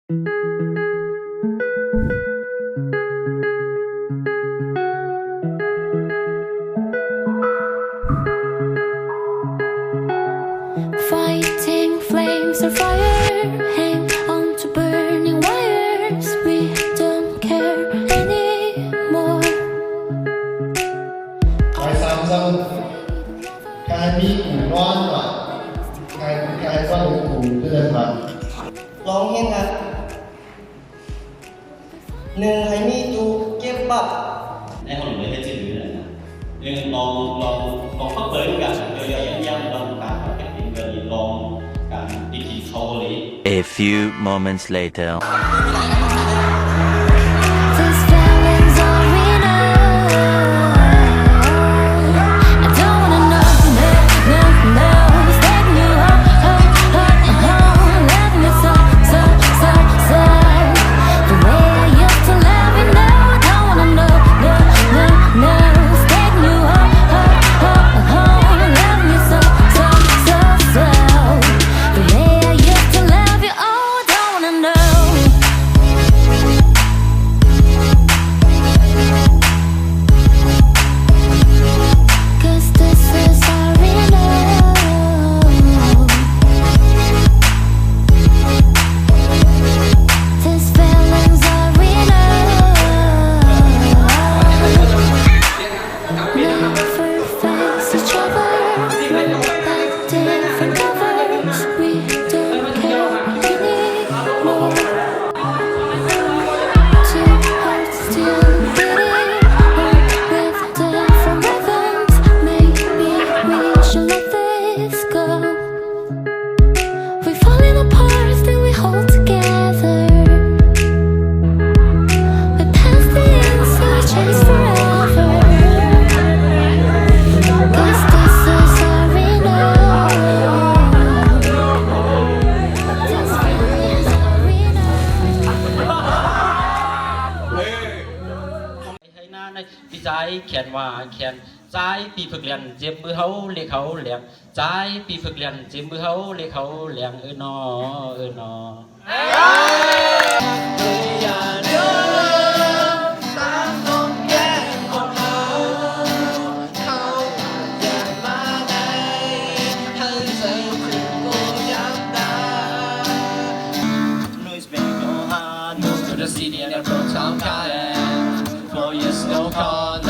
Fighting flames of fire, hang on to burning wires. We don't care anymore. Tại sao sao cái mi củ ngon mà cái con củ cái lần mà ร้องเฮียนนะหนึ่งให้มีจูเก็บปับ em không lấy hết trên dưới này nè nhưng còn phát tới cả cho dân dân đồng cả các cái người còn cả đi thì thâu lý. A few moments later. These feelings all we know. I don't wanna know, taking you home, loving me so. The way I used to love you now, I don't wanna know, taking you home, loving me so. The way I used to love you, oh, I don't wanna know. Cause this is all we know. These feelings all we know. Never face each other, like different covers. We don't care anymore. Two hearts still beating with different rhythms. Maybe we should let this go. We're falling apart, still we hold together. We pass the ends, so we chase forever. Cause this is all we know. This is all we know. hay na này bị trái khen hòa khen trái bị phực liền chiếm bư hấu liệt hấu liền trái bị phực liền chiếm bư hấu liệt hấu liền nọ nọ. Nuôi bèo go hard, goes to the city and approach town car. 4 years no call.